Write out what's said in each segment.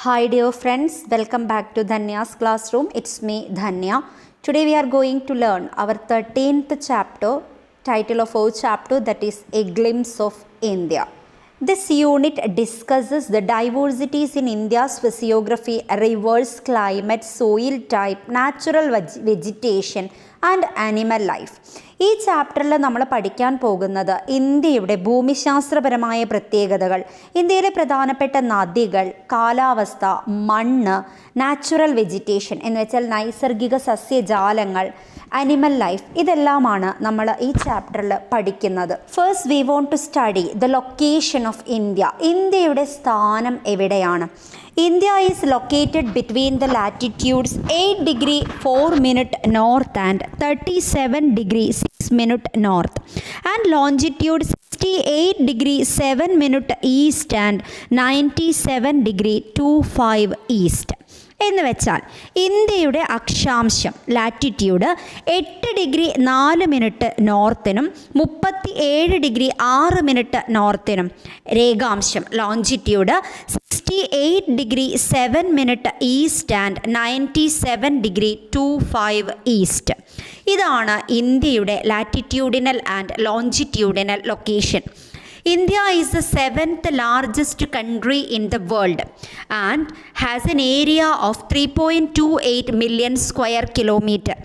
Hi dear friends, welcome back to Dhanya's classroom. It's me Dhanya. Today we are going to learn our 13th chapter, title of our chapter, that is A Glimpse of India. This unit discusses the diversities in India's physiography, rivers, climate, soil type, natural vegetation and animal life. ഈ ചാപ്റ്ററിൽ നമ്മൾ പഠിക്കാൻ പോകുന്നത് ഇന്ത്യയുടെ ഭൂമിശാസ്ത്രപരമായ പ്രത്യേകതകൾ, ഇന്ത്യയിലെ പ്രധാനപ്പെട്ട നദികൾ, കാലാവസ്ഥ, മണ്ണ്, നാച്ചുറൽ വെജിറ്റേഷൻ എന്ന് വെച്ചാൽ നൈസർഗിക സസ്യജാലങ്ങൾ, അനിമൽ ലൈഫ്, ഇതെല്ലാമാണ് നമ്മൾ ഈ ചാപ്റ്ററിൽ പഠിക്കുന്നത്. First we want to study the location of India. ഇന്ത്യയുടെ സ്ഥാനം എവിടെയാണ്? India is located between the latitudes 8 degree 4 minute north and 37 degree 6 minute north and longitude 68 degree 7 minute east and 97 degree 25 east. എന്ന് വെച്ചാൽ ഇന്ത്യയുടെ അക്ഷാംശം ലാറ്റിറ്റ്യൂഡ് 8 ഡിഗ്രി 4 മിനിറ്റ് നോർത്തിനും 37 degree 6 minute നോർത്തിനും, രേഖാംശം longitude 68 degree 7 minute east and 97 degree 25 east. ഇതാണ് ഇന്ത്യയുടെ latitudinal and longitudinal location. India is the 7th largest country in the world and has an area of 3.28 million square kilometer.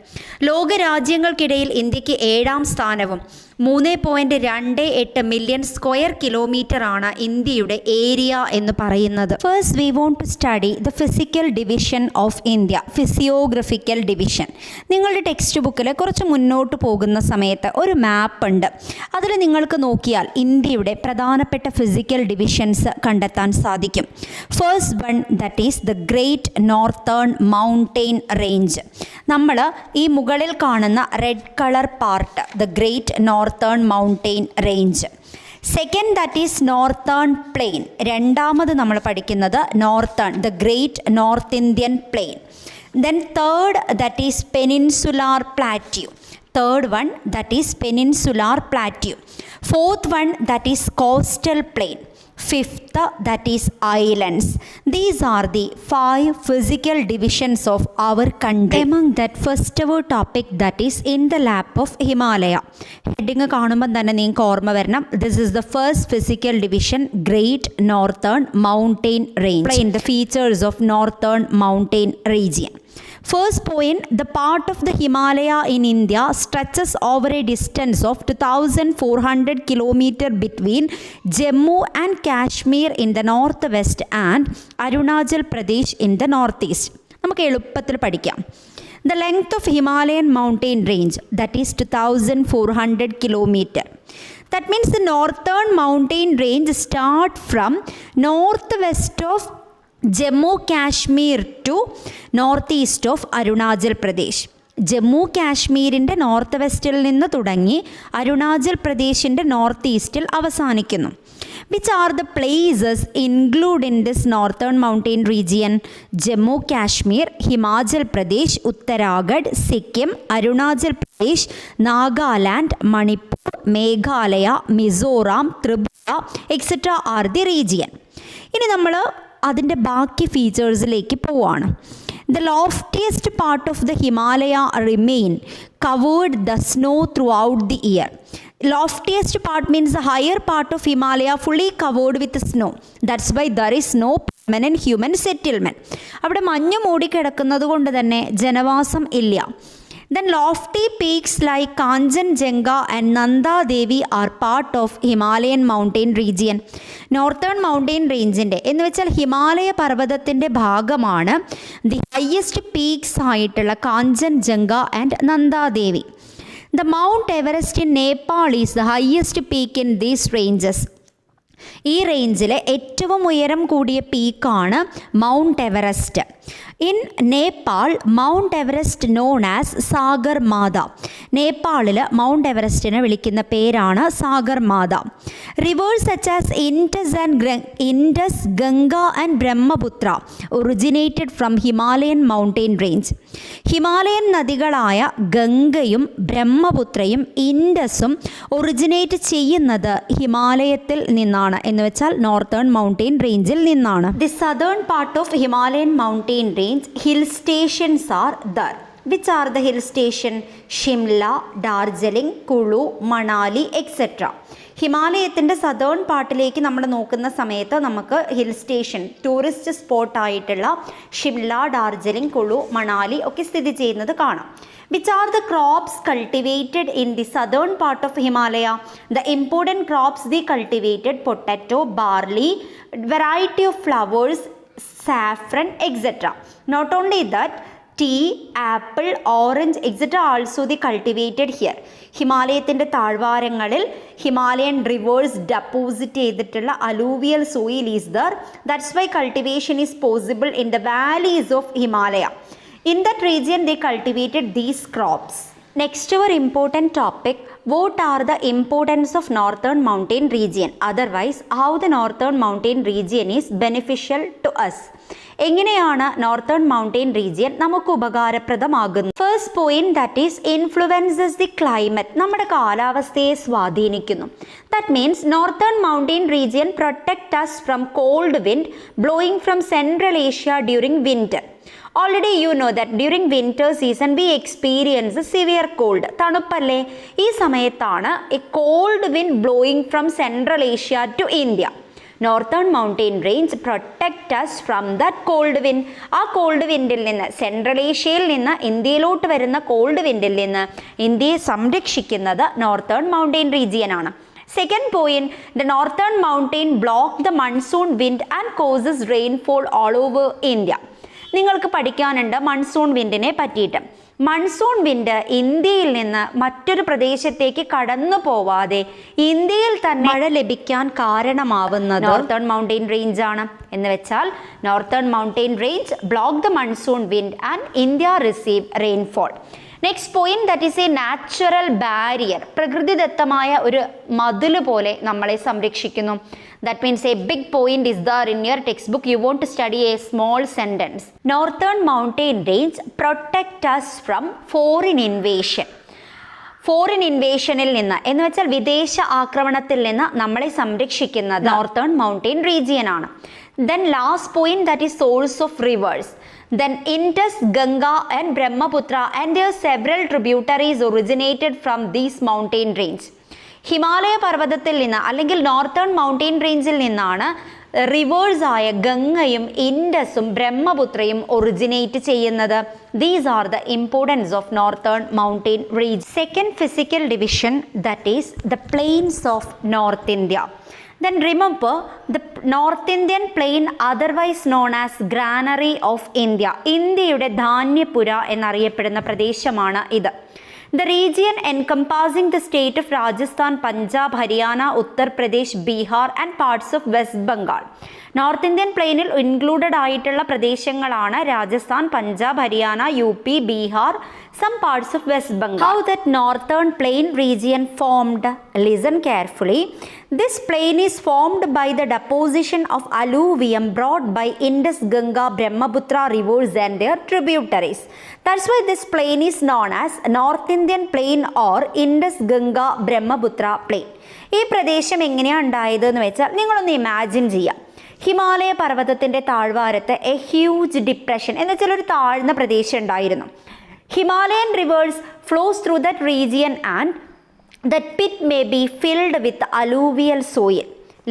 ലോകരാജ്യങ്ങൾക്കിടയിൽ ഇന്ത്യക്ക് 7ാം സ്ഥാനവും 3.28 million square kilometre ആണ് ഇന്ത്യയുടെ area എന്ന് പറയുന്നത്. First we want to study the physical division of India, physiographical division. നിങ്ങളുടെ text ബുക്കിൽ കുറച്ച് മുന്നോട്ട് പോകുന്ന സമയത്ത് ഒരു മാപ്പ് ഉണ്ട്. അതിൽ നിങ്ങൾക്ക് നോക്കിയാൽ ഇന്ത്യയുടെ പ്രധാനപ്പെട്ട ഫിസിക്കൽ ഡിവിഷൻസ് കണ്ടെത്താൻ സാധിക്കും. First one, that is the great northern mountain range. നമ്മൾ ഈ മുകളിൽ കാണുന്ന red colour part, the great northern mountain range. Second, that is northern plain. രണ്ടാമത് നമ്മൾ പഠിക്കുന്നത് northern, the great North Indian plain. Then third, that is peninsular plateau. Third one, that is peninsular plateau. Fourth one, that is coastal plain. Fifth, that is islands. These are the 5 physical divisions of our country. Among that, first our topic, that is in the lap of Himalaya. Heading കാണുമ്പോൾ തന്നെ നിങ്ങൾക്ക് ഓർമ്മ വരണം, this is the first physical division, Great Northern Mountain Range. Explain the features of Northern Mountain region. First point, the part of the Himalaya in India stretches over a distance of 2,400 km between Jammu and Kashmir in the northwest and Arunachal Pradesh in the northeast. നമുക്ക് എളുപ്പത്തിൽ പഠിക്കാം. The length of Himalayan mountain range, that is 2,400 km. That means the northern mountain range start from northwest of Jammu Kashmir to north east of Arunachal Pradesh. Jammu കാശ്മീരിൻ്റെ north വെസ്റ്റിൽ നിന്ന് തുടങ്ങി അരുണാചൽ പ്രദേശിൻ്റെ north ഈസ്റ്റിൽ അവസാനിക്കുന്നു. Which are the places include in this northern mountain region? Jammu Kashmir, Himachal Pradesh, Uttarakhand, Sikkim, Arunachal Pradesh, Nagaland, Manipur, Meghalaya, Mizoram, Tripura etcetera are the region. ഇനി നമ്മൾ അതിൻ്റെ ബാക്കി ഫീച്ചേഴ്സിലേക്ക് പോവാണ്. The loftiest part of the Himalaya remain covered the snow throughout the year. Loftiest part means the higher part of Himalaya fully covered with snow. That's why there is no permanent human settlement. അവിടെ മഞ്ഞ് മൂടിക്കിടക്കുന്നത് കൊണ്ട് തന്നെ ജനവാസം ഇല്ല. Then lofty peaks like Kanchenjunga and Nanda Devi are part of Himalayan mountain region. Northern mountain rangeൻ്റെ എന്ന് വെച്ചാൽ ഹിമാലയ പർവ്വതത്തിൻ്റെ ഭാഗമാണ് the highest peaks ആയിട്ടുള്ള Kanchenjunga and Nandadevi. The Mount Everest in Nepal is the highest peak in these ranges. ഈ റേഞ്ചിലെ ഏറ്റവും ഉയരം കൂടിയ പീക്കാണ് mount Everest. In Nepal, Mount Everest known as Sagarmatha. നേപ്പാളിൽ മൗണ്ട് എവറസ്റ്റിനെ വിളിക്കുന്ന പേരാണ് Sagarmatha. Rivers such as Indus, Ganga and Brahmaputra originated from Himalayan mountain range. Himalayan നദികളായ ഗംഗയും ബ്രഹ്മപുത്രയും ഇൻഡസും ഒറിജിനേറ്റ് ചെയ്യുന്നത് ഹിമാലയത്തിൽ നിന്നാണ്, എന്ന് വെച്ചാൽ നോർത്തേൺ മൗണ്ടെയിൻ റേഞ്ചിൽ നിന്നാണ്. The southern part of Himalayan mountain range hill stations are there. Which are the hill station? Shimla, Darjeeling, Kulu, Manali, etc. ഹിമാലയത്തിൻ്റെ സദേൺ പാർട്ടിലേക്ക് നമ്മൾ നോക്കുന്ന സമയത്ത് നമുക്ക് ഹിൽ സ്റ്റേഷൻ, ടൂറിസ്റ്റ് സ്പോട്ടായിട്ടുള്ള ഷിംല, ഡാർജിലിംഗ്, കുളു, മണാലി ഒക്കെ സ്ഥിതി ചെയ്യുന്നത് കാണാം. Which are the crops cultivated in the southern part of Himalaya? The important crops they cultivated: potato, barley, variety of flowers, saffron, etc. Not only that, tea, apple, orange, etc. also they cultivated here. ഹിമാലയത്തിൻ്റെ താഴ്വാരങ്ങളിൽ Himalayan rivers deposit ചെയ്തിട്ടുള്ള alluvial soil is there. That's why cultivation is possible in the valleys of Himalaya. In that region they cultivated these crops. Next our important topic, what are the importance of northern mountain region? Otherwise, how the northern mountain region is beneficial to us? എങ്ങനെയാണ് northern mountain region നമുക്ക് ഉപകാരപ്രദമാകുന്നത്? First point, that is influences the climate. നമ്മുടെ കാലാവസ്ഥയെ സ്വാധീനിക്കുന്നു. That means northern mountain region protect us from cold wind blowing from central Asia during winter. Already you know that during winter season we experience severe cold. തണുപ്പല്ലേ? ഈ സമയത്താണ് a cold wind blowing from Central Asia to India. Northern mountain range protect us from that cold wind. ആ called വിൻഡിൽ നിന്ന്, central ഏഷ്യയിൽ നിന്ന് ഇന്ത്യയിലോട്ട് വരുന്ന called വിൻഡിൽ നിന്ന് ഇന്ത്യയെ സംരക്ഷിക്കുന്നത് നോർത്തേൺ മൗണ്ടെയിൻ റീജിയൻ ആണ്. Second point, the northern mountain block the monsoon wind and causes rainfall all over India. നിങ്ങൾക്ക് പഠിക്കാനുണ്ട് മൺസൂൺ വിൻഡിനെ പറ്റിയിട്ട്. മൺസൂൺ വിൻഡ് ഇന്ത്യയിൽ നിന്ന് മറ്റൊരു പ്രദേശത്തേക്ക് കടന്നു പോവാതെ ഇന്ത്യയിൽ തന്നെ മഴ ലഭിക്കാൻ കാരണമാവുന്നത് നോർത്തേൺ മൗണ്ടെയിൻ റേഞ്ച് ആണ്. എന്ന് വെച്ചാൽ northern mountain range block the monsoon wind and India receive rainfall. Next point, that is A natural barrier. പ്രകൃതിദത്തമായ ഒരു മതിൽ പോലെ നമ്മളെ സംരക്ഷിക്കുന്നു. That means a big point is there in your textbook. You want to study a small sentence. Northern mountain range protect us from foreign invasion. Foreign ഇൻവേഷനിൽ നിന്ന്, എന്ന് വെച്ചാൽ വിദേശ ആക്രമണത്തിൽ നിന്ന് നമ്മളെ സംരക്ഷിക്കുന്നത് നോർത്തേൺ മൗണ്ടെയിൻ റീജിയൻ ആണ്. Then last point, that is source of rivers. Then Indus, Ganga and Brahmaputra and their several tributaries originated from these mountain range. Himalaya പർവ്വതത്തിൽ നിന്ന് അല്ലെങ്കിൽ നോർത്തേൺ മൗണ്ടെയിൻ റേഞ്ചിൽ നിന്നാണ് റിവേഴ്സ് ആയ ഗംഗയും ഇൻഡസും ബ്രഹ്മപുത്രയും ഒറിജിനേറ്റ് ചെയ്യുന്നത്. These are the importance of northern mountain range. Second physical division, that is the plains of North India. Then remember the North Indian plain, otherwise known as Granary of India. ഇന്ത്യയുടെ ധാന്യപുര എന്നറിയപ്പെടുന്ന പ്രദേശമാണ് ഇത്. The region encompassing the state of Rajasthan, Punjab, Haryana, Uttar Pradesh, Bihar and parts of West Bengal. North Indian പ്ലെയിനിൽ included ആയിട്ടുള്ള പ്രദേശങ്ങളാണ് Rajasthan, Punjab, Haryana, U P, Bihar, some parts of West Bengal. How that northern plain region formed? Listen carefully. This plain is formed by the deposition of alluvium brought by Indus, Ganga, Brahmaputra rivers and their tributaries. That's why this plain is known as North Indian plain or Indus, Ganga, Brahmaputra plain. ഈ പ്രദേശം എങ്ങനെയാണ് ഉണ്ടായതെന്ന് വെച്ചാൽ നിങ്ങളൊന്ന് imagine ചെയ്യാം. Himalaya പർവ്വതത്തിൻ്റെ താഴ്വാരത്ത് A huge depression എന്ന് വെച്ചാൽ ഒരു താഴ്ന്ന പ്രദേശം ഉണ്ടായിരുന്നു. Himalayan rivers flows through that region and that pit may be filled with alluvial soil.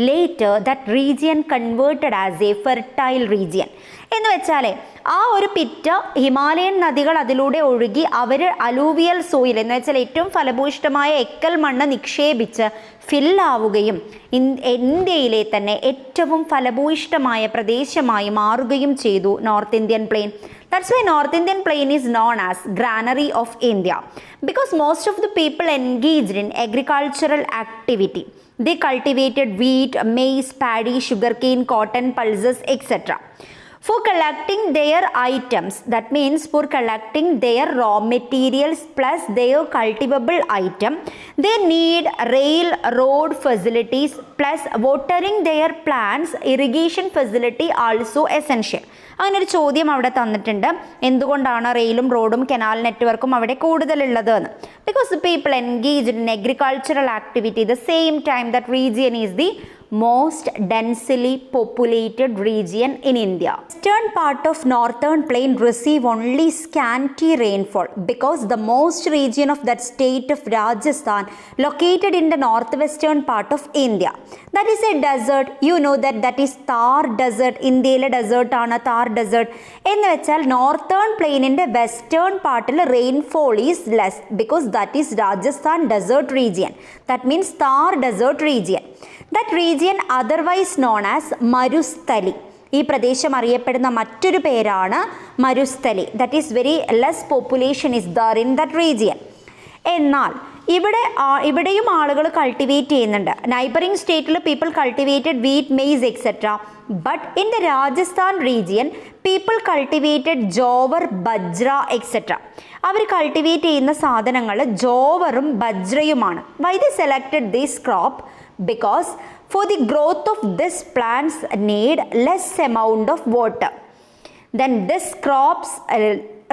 Later that region converted as a fertile region. എന്ന് വെച്ചാൽ ആ ഒരു പിറ്റ് ഹിമാലയൻ നദികൾ അതിലൂടെ ഒഴുകി അവർ അലൂവിയൽ സോയിൽ എന്ന് വെച്ചാൽ ഏറ്റവും ഫലഭൂയിഷ്ഠമായ എക്കൽ മണ്ണ് നിക്ഷേപിച്ച് ഫില്ലാവുകയും ഇന്ത്യയിലെ തന്നെ ഏറ്റവും ഫലഭൂയിഷ്ഠമായ പ്രദേശമായി മാറുകയും ചെയ്തു North Indian plain. That's why North Indian plain is known as Granary of India, because most of the people engaged in agricultural activity. They cultivated wheat, maize, paddy, sugarcane, cotton, pulses, etc. For collecting their items, that means for collecting their raw materials plus their cultivable item, they need railroad facilities plus watering their plants, irrigation facility also essential. അങ്ങനെ ഒരു ചോദ്യം അവിടെ തന്നിട്ടുണ്ട്, എന്തുകൊണ്ടാണ് റെയിലും റോഡും canal നെറ്റ്വർക്കും അവിടെ കൂടുതലുള്ളത് എന്ന്. Because the people engaged in agricultural activity the same time that region is the most densely populated region in India. Western part of northern plain receive only scanty rainfall because the most region of that state of Rajasthan located in the northwestern part of India. That is a desert. You know that is Thar desert. ഇന്ത്യയിലെ desert ആണ് Thar desert. എന്ന് വെച്ചാൽ northern plain in the western part rainfall is less because that is Rajasthan desert region. That means Thar desert region. That region otherwise known as Marusthali. ഈ പ്രദേശം അറിയപ്പെടുന്ന മറ്റൊരു പേരാണ് Marusthali. That is very less population is there in that region. എന്നാൽ ഇവിടെയും ആളുകൾ cultivate ചെയ്യുന്നുണ്ട്. Neighbouring സ്റ്റേറ്റിൽ people cultivated wheat, maize etcetera. But in the Rajasthan region people cultivated jowar, bajra etcetera. അവർ കൾട്ടിവേറ്റ് ചെയ്യുന്ന സാധനങ്ങൾ ജോവറും ബജ്രയുമാണ്. Why the selected this crop? Because for the growth of these plants need less amount of water. Then these crops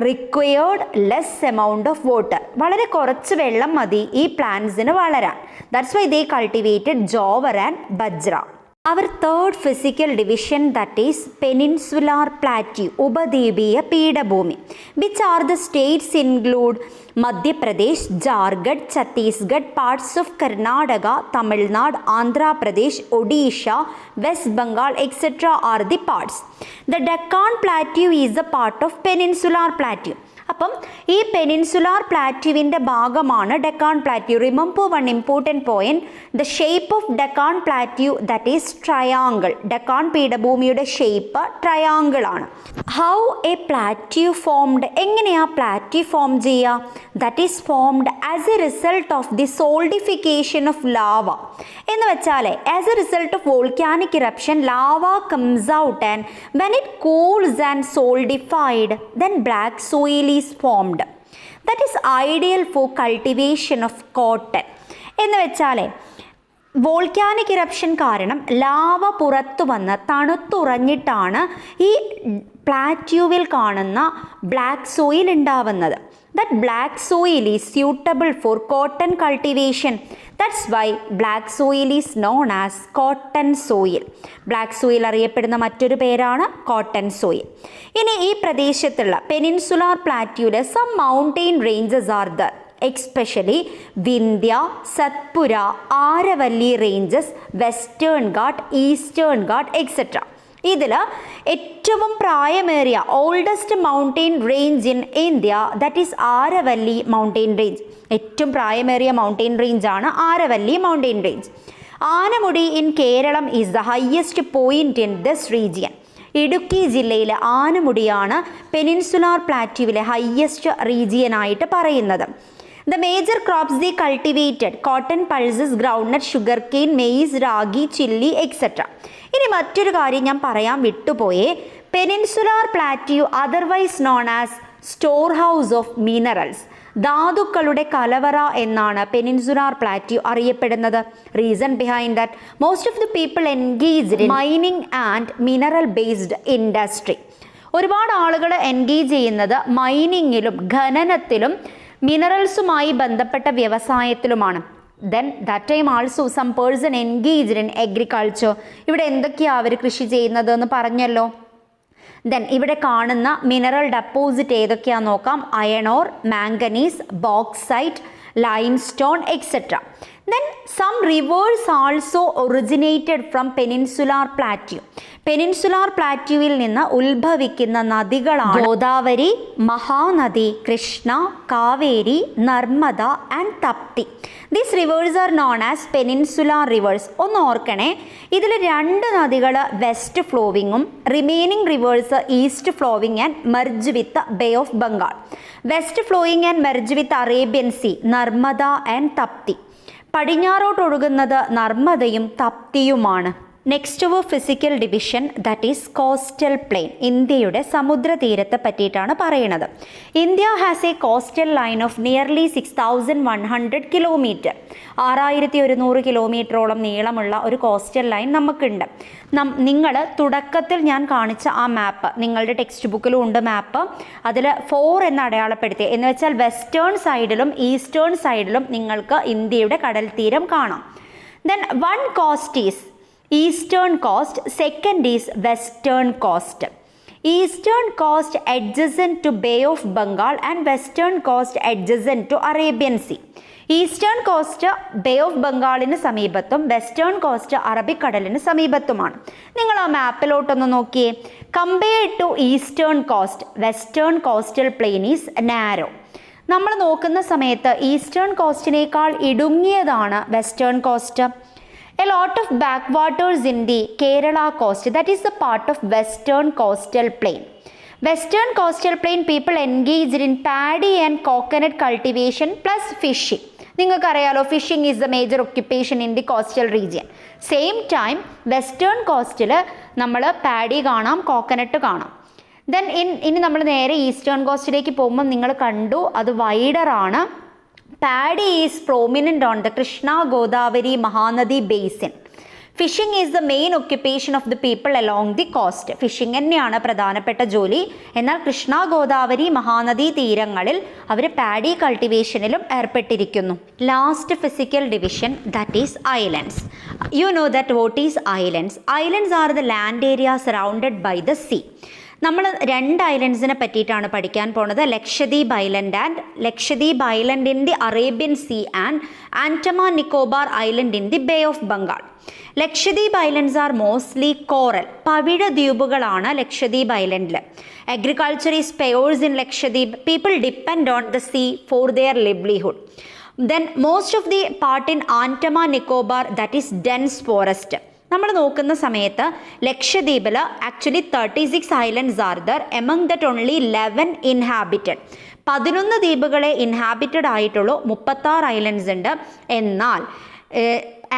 required less amount of water. വളരെ കുറച്ച് വെള്ളം മതി ഈ പ്ലാന്റ്സിന് വളരാൻ. That's why they cultivated jowar and bajra. Our third physical division, that is peninsular plateau, ഉപദ്വീപീയ പീഠഭൂമി. Which are the states include Madhya Pradesh, Jharkhand, Chhattisgarh, parts of Karnataka, Tamil Nadu, Andhra Pradesh, Odisha, West Bengal, etc. are the parts. The Deccan Plateau is a part of peninsular plateau. അപ്പം ഈ peninsular പ്ലാറ്റ്യൂവിൻ്റെ ഭാഗമാണ് Deccan plateau. Remember one important point, the shape of Deccan plateau that is triangle. Deccan പീഠഭൂമിയുടെ shape triangle ആണ്. How a plateau formed? എങ്ങനെയാണ് plateau form ചെയ്യുക? That is formed as a result of the solidification of lava. എന്ന് വെച്ചാൽ as a result of volcanic eruption lava comes out and when it cools and solidified then black soil is formed. That is ideal for cultivation of cotton. എന്ന് വെച്ചാൽ volcanic eruption കാരണം lava പുറത്തു വന്ന് തണുത്തുറഞ്ഞിട്ടാണ് ഈ പ്ലാറ്റ്യൂവിൽ കാണുന്ന black soil ഉണ്ടാവുന്നത്. That black soil is suitable for cotton cultivation. That's why black soil is known as cotton soil. Black soil അറിയപ്പെടുന്ന മറ്റൊരു പേരാണ് cotton soil. ഇനി ഈ പ്രദേശത്തുള്ള peninsular പ്ലാറ്റ്യൂവിൽ some mountain ranges are there. Especially Vindhya, Satpura, Aravalli ranges, Western Ghat, Eastern Ghat, etc. ഇതിൽ ഏറ്റവും പ്രായമേറിയ oldest mountain range in India that is Aravalli mountain range. ഏറ്റവും പ്രായമേറിയ മൗണ്ടെയിൻ റേഞ്ച് ആണ് Aravalli mountain range. Anamudi in Keralam is the highest point in this region. Idukki ജില്ലയിലെ ആനമുടിയാണ് peninsular പ്ലാറ്റ്യൂവിലെ highest റീജിയനായിട്ട് പറയുന്നത്. The major crops they cultivated cotton, pulses, groundnut, sugarcane, maize, ragi, chilli, etc. ഇനി മറ്റൊരു കാര്യം ഞാൻ പറയാൻ വിട്ടുപോയേ. Peninsular plateau otherwise known as storehouse of minerals. ധാതുക്കളുടെ കലവറ എന്നാണ് പെനിൻസുലാർ പ്ലാറ്റ്യൂ അറിയപ്പെടുന്നത്. Reason behind that most of the people engaged in mining and mineral based industry. ഒരുപാട് ആളുകൾ എൻഗേജ് ചെയ്യുന്നത് മൈനിങ്ങിലും ഖനനത്തിലും മിനറൽസുമായി ബന്ധപ്പെട്ട വ്യവസായത്തിലുമാണ്. Then that time also some person engaged in agriculture. ഇവിടെ എന്തൊക്കെയാണ് അവർ കൃഷി ചെയ്യുന്നത് എന്ന് പറഞ്ഞല്ലോ. ദെൻ ഇവിടെ കാണുന്ന മിനറൽ ഡെപ്പോസിറ്റ് ഏതൊക്കെയാണെന്ന് നോക്കാം. Iron ore, manganese, bauxite, limestone etcetera. Then some rivers also originated from peninsular plateau. Peninsular പ്ലാറ്റ്യൂവിൽ നിന്ന് ഉത്ഭവിക്കുന്ന നദികളാണ് Godavari, Mahanadi, Krishna, Kaveri, Narmada and Tapti. These rivers are known as peninsular rivers. ഒന്ന് ഓർക്കണേ, ഇതിൽ രണ്ട് നദികൾ വെസ്റ്റ് ഫ്ലോവിങ്ങും remaining rivers east flowing and merge with Bay of Bengal. West flowing and merge with Arabian Sea, Narmada and Tapti. പടിഞ്ഞാറോട്ടൊഴുകുന്നത് നർമ്മദയും തപ്തിയുമാണ്. നെക്സ്റ്റ് ഒരു physical division that is coastal plain. ഇന്ത്യയുടെ സമുദ്രതീരത്തെ പറ്റിയിട്ടാണ് പറയുന്നത്. India has a coastal line of nearly 6100 kilometre. 6100 കിലോമീറ്ററോളം നീളമുള്ള ഒരു കോസ്റ്റൽ ലൈൻ നമുക്കുണ്ട്. നിങ്ങൾ തുടക്കത്തിൽ ഞാൻ കാണിച്ച ആ മാപ്പ് നിങ്ങളുടെ ടെക്സ്റ്റ് ബുക്കിലും ഉണ്ട് മാപ്പ്. അതിൽ 4 എന്ന് അടയാളപ്പെടുത്തി, എന്ന് വെച്ചാൽ വെസ്റ്റേൺ സൈഡിലും ഈസ്റ്റേൺ സൈഡിലും നിങ്ങൾക്ക് ഇന്ത്യയുടെ കടൽ തീരം കാണാം. Then one cost is Eastern coast, second is Western coast. Eastern coast adjacent to Bay of Bengal and Western coast adjacent to Arabian Sea. Eastern coast Bay of ബംഗാളിന് സമീപത്തും വെസ്റ്റേൺ കോസ്റ്റ് അറബിക്കടലിന് സമീപത്തുമാണ്. നിങ്ങൾ ആ മാപ്പിലോട്ടൊന്ന് നോക്കിയേ. Compared to eastern coast, western coastal plain is narrow. നമ്മൾ നോക്കുന്ന സമയത്ത് ഈസ്റ്റേൺ കോസ്റ്റിനേക്കാൾ ഇടുങ്ങിയതാണ് western coast. A lot of backwaters in the Kerala coast, that is the part of western coastal plain. Western coastal plain people engaged in paddy and coconut cultivation plus fishing. നിങ്ങൾക്കറിയാലോ, fishing is the major occupation in the coastal region. Same time western കോസ്റ്റിൽ നമ്മൾ paddy കാണാം, coconut കാണാം. Then ഇനി നമ്മൾ നേരെ eastern കോസ്റ്റിലേക്ക് പോകുമ്പോൾ നിങ്ങൾ കണ്ടു അത് വൈഡറാണ്. Paddy is prominent on the Krishna Godavari Mahanadi basin. Fishing is the main occupation of the people along the coast. Fishing തന്നെയാണ് പ്രധാനപ്പെട്ട ജോലി. എന്നാൽ കൃഷ്ണ ഗോദാവരി മഹാനദി തീരങ്ങളിൽ അവർ പാഡി കൾട്ടിവേഷനിലും ഏർപ്പെട്ടിരിക്കുന്നു. Last physical division that is islands. You know that what is islands? Islands are the land area surrounded by the sea. നമ്മൾ 2 ഐലൻഡ്സിനെ പറ്റിയിട്ടാണ് പഠിക്കാൻ പോണത്. Lakshadweep island in the Arabian Sea and Andaman Nicobar island in the Bay of Bengal. Lakshadweep islands are mostly coral, പവിഴ ദ്വീപുകളാണ് ലക്ഷദ്വീപ് ഐലൻഡിൽ. Agriculture is sparse in Lakshadweep. People depend on the sea for their livelihood. Then most of the part in Andaman Nicobar that is dense forest. നമ്മൾ നോക്കുന്ന സമയത്ത് ലക്ഷദ്വീപിൽ actually 36 islands are there, among that only 11 inhabited. 11 ദ്വീപുകളെ inhabited ആയിട്ടുള്ളൂ, 36 islands ഉണ്ട്. എന്നാൽ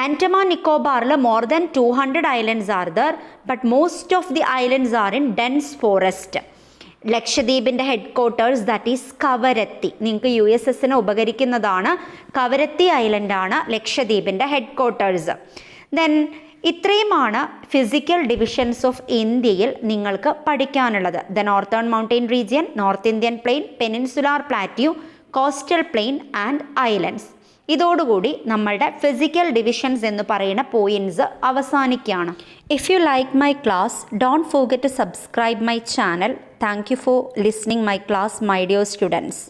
ആൻഡമാൻ നിക്കോബാറിൽ more than 200 islands are there, but most of the islands are in dense forest. ലക്ഷദ്വീപിൻ്റെ headquarters that is Kavaratti. നിങ്ങൾക്ക് USSന് ഉപകരിക്കുന്നതാണ്. കവരത്തി ഐലൻഡാണ് ലക്ഷദ്വീപിൻ്റെ ഹെഡ് ക്വാർട്ടേഴ്സ്. ദെൻ ഇത്രയുമാണ് ഫിസിക്കൽ ഡിവിഷൻസ് ഓഫ് ഇന്ത്യയിൽ നിങ്ങൾക്ക് പഠിക്കാനുള്ളത്. The northern mountain region, North Indian plain, peninsular plateau, coastal plain and islands. ഇതോടുകൂടി നമ്മളുടെ ഫിസിക്കൽ ഡിവിഷൻസ് എന്ന് പറയുന്ന പോയിന്റ്സ് അവസാനിക്കുകയാണ്. If you like my class, don't forget to subscribe my channel. Thank you for listening my class, my dear students.